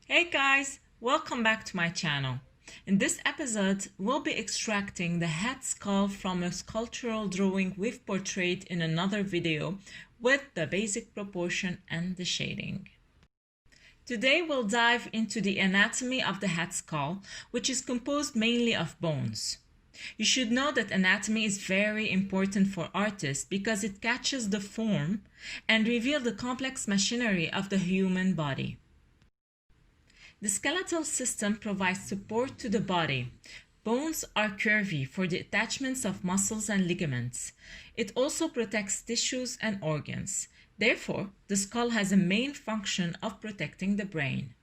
Hey guys, welcome back to my channel. In this episode, we'll be extracting the head skull from a sculptural drawing we've portrayed in another video with the basic proportion and the shading. Today we'll dive into the anatomy of the head skull, which is composed mainly of bones. You should know that anatomy is very important for artists because it catches the form and reveals the complex machinery of the human body. The skeletal system provides support to the body. Bones are curvy for the attachments of muscles and ligaments. It also protects tissues and organs. Therefore, the skull has a main function of protecting the brain.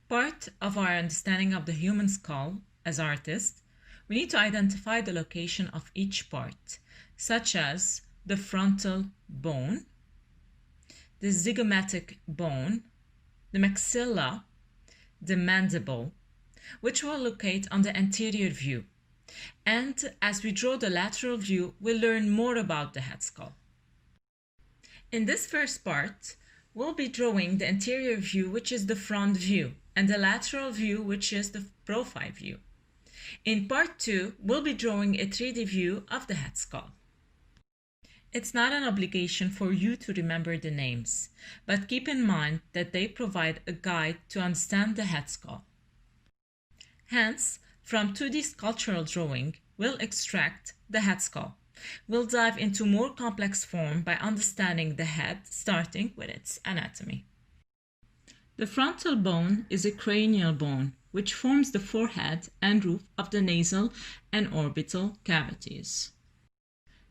Part of our understanding of the human skull as artists, we need to identify the location of each part, such as the frontal bone, the zygomatic bone, the maxilla, the mandible, which we'll locate on the anterior view. And as we draw the lateral view, we'll learn more about the head skull. In this first part, we'll be drawing the anterior view, which is the front view, and the lateral view, which is the profile view. In part 2, we'll be drawing a 3D view of the head skull. It's not an obligation for you to remember the names, but keep in mind that they provide a guide to understand the head skull. Hence, from 2D sculptural drawing, we'll extract the head skull. We'll dive into more complex form by understanding the head, starting with its anatomy. The frontal bone is a cranial bone, which forms the forehead and roof of the nasal and orbital cavities.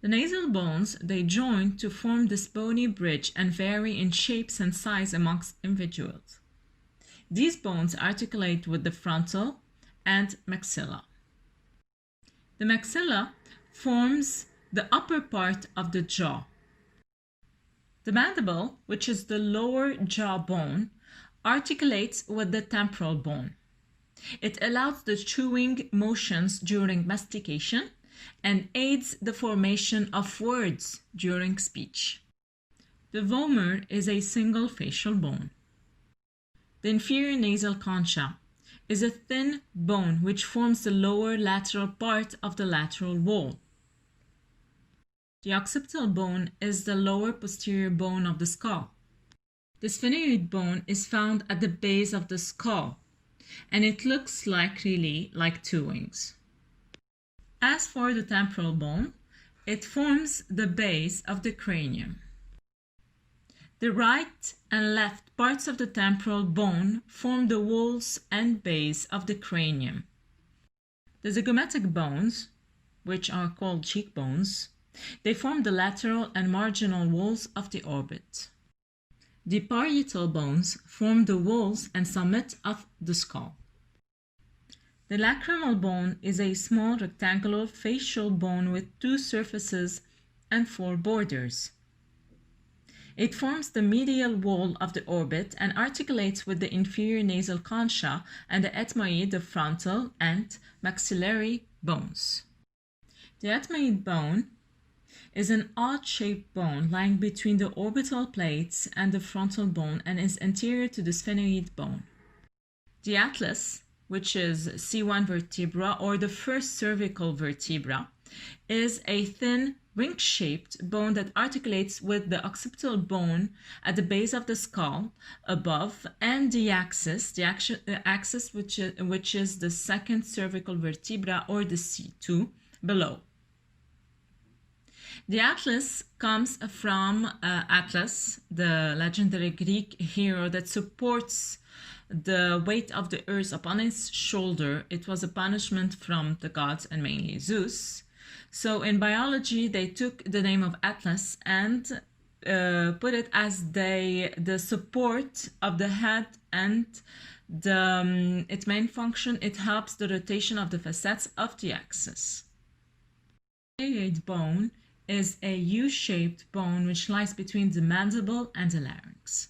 The nasal bones, they join to form this bony bridge and vary in shapes and size amongst individuals. These bones articulate with the frontal and maxilla. The maxilla forms the upper part of the jaw. The mandible, which is the lower jaw bone, articulates with the temporal bone. It allows the chewing motions during mastication and aids the formation of words during speech. The vomer is a single facial bone. The inferior nasal concha is a thin bone which forms the lower lateral part of the lateral wall. The occipital bone is the lower posterior bone of the skull. The sphenoid bone is found at the base of the skull, and it looks really like two wings. As for the temporal bone, it forms the base of the cranium. The right and left parts of the temporal bone form the walls and base of the cranium. The zygomatic bones, which are called cheekbones, they form the lateral and marginal walls of the orbit. The parietal bones form the walls and summit of the skull. The lacrimal bone is a small rectangular facial bone with two surfaces and four borders. It forms the medial wall of the orbit and articulates with the inferior nasal concha and the ethmoid, the frontal and maxillary bones. The ethmoid bone is an odd-shaped bone lying between the orbital plates and the frontal bone and is anterior to the sphenoid bone. The atlas, which is C1 vertebra or the first cervical vertebra, is a thin ring-shaped bone that articulates with the occipital bone at the base of the skull above and the axis which is the second cervical vertebra or the C2 below. The atlas comes from Atlas, the legendary Greek hero that supports the weight of the earth upon his shoulder. It was a punishment from the gods and mainly Zeus. So in biology, they took the name of Atlas and put it as the support of the head and its main function. It helps the rotation of the facets of the axis. The bone is a U-shaped bone which lies between the mandible and the larynx.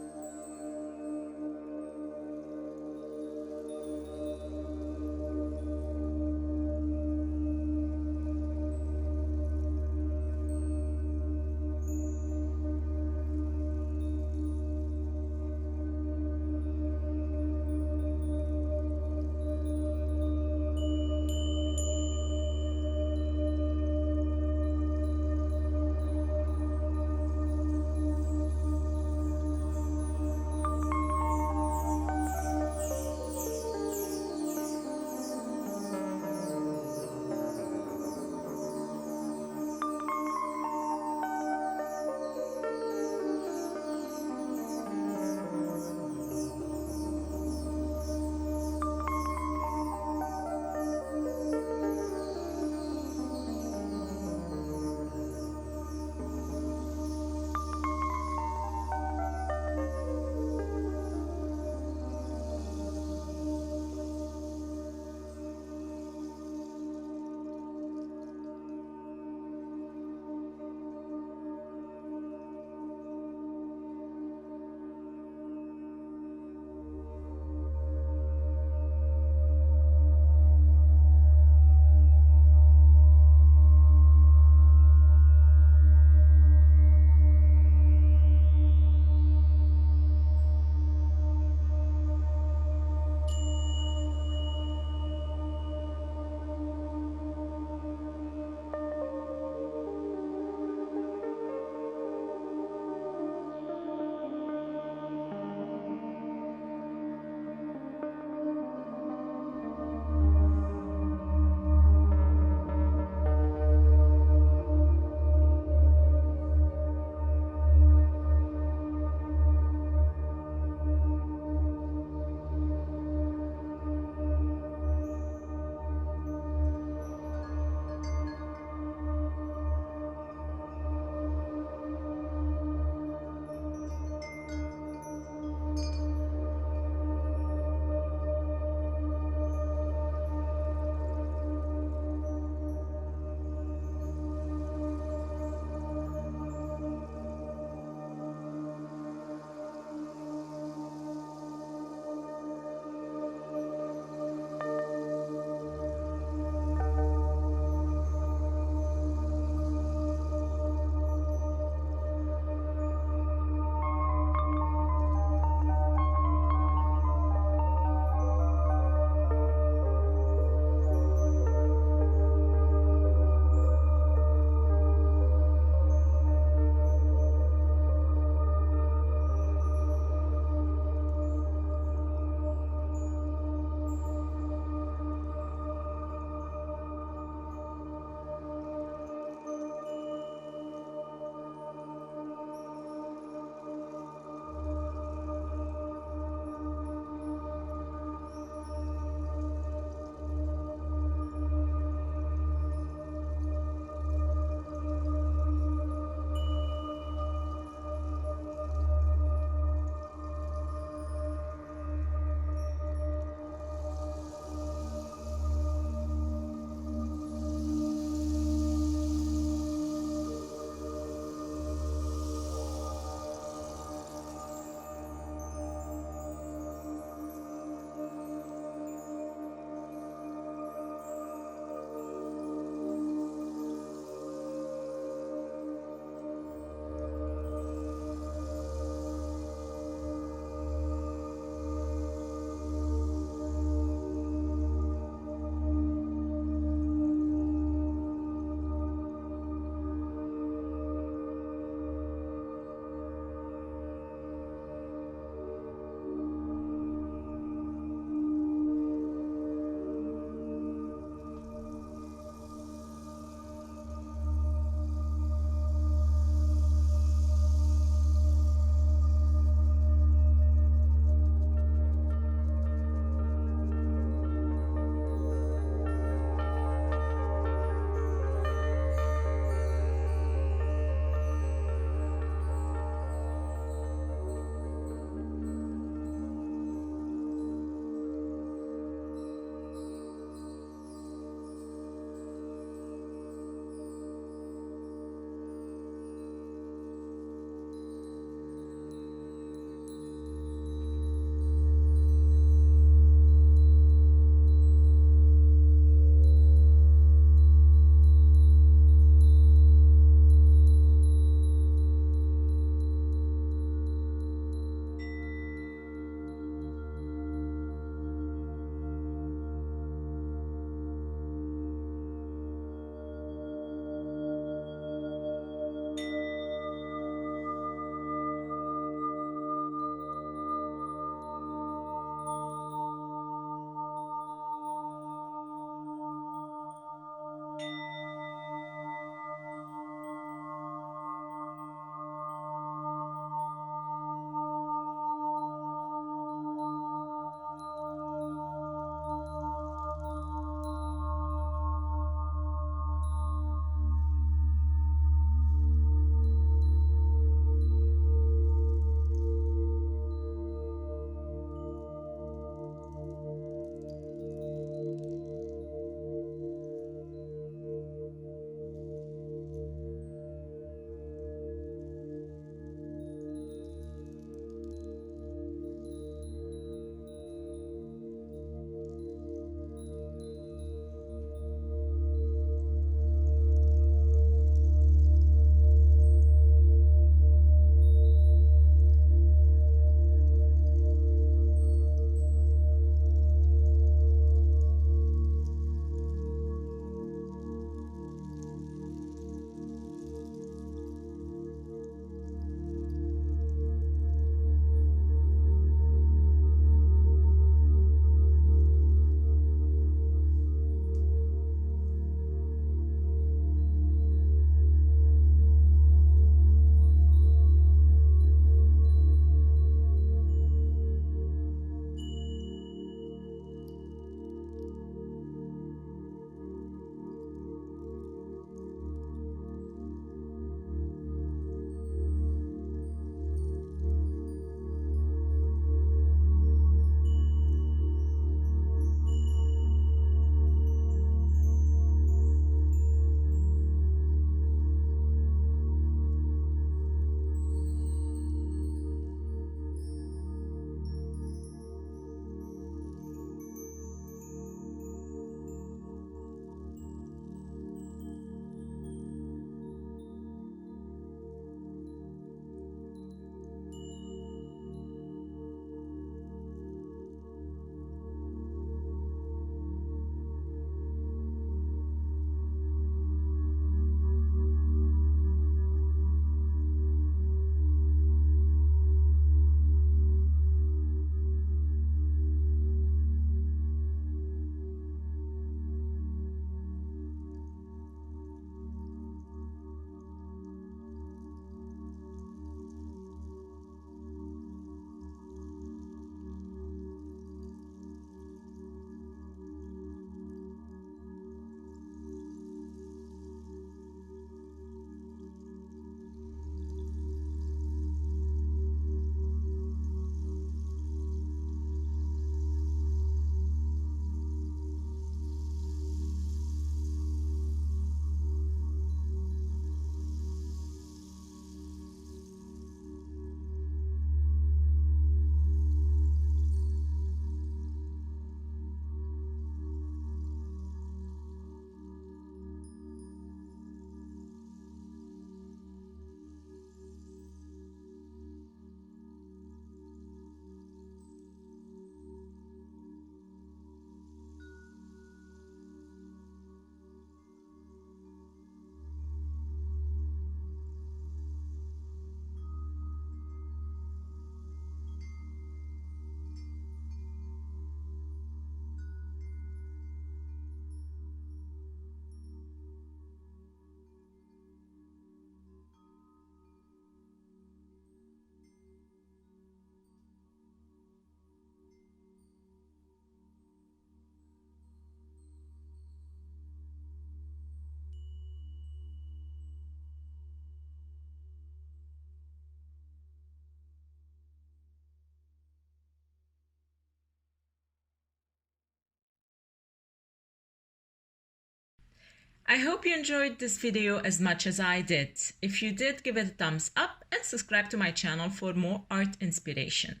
I hope you enjoyed this video as much as I did. If you did, give it a thumbs up and subscribe to my channel for more art inspiration.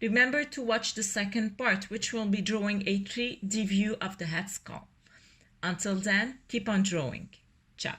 Remember to watch the second part, which will be drawing a 3D view of the head skull. Until then, keep on drawing. Ciao.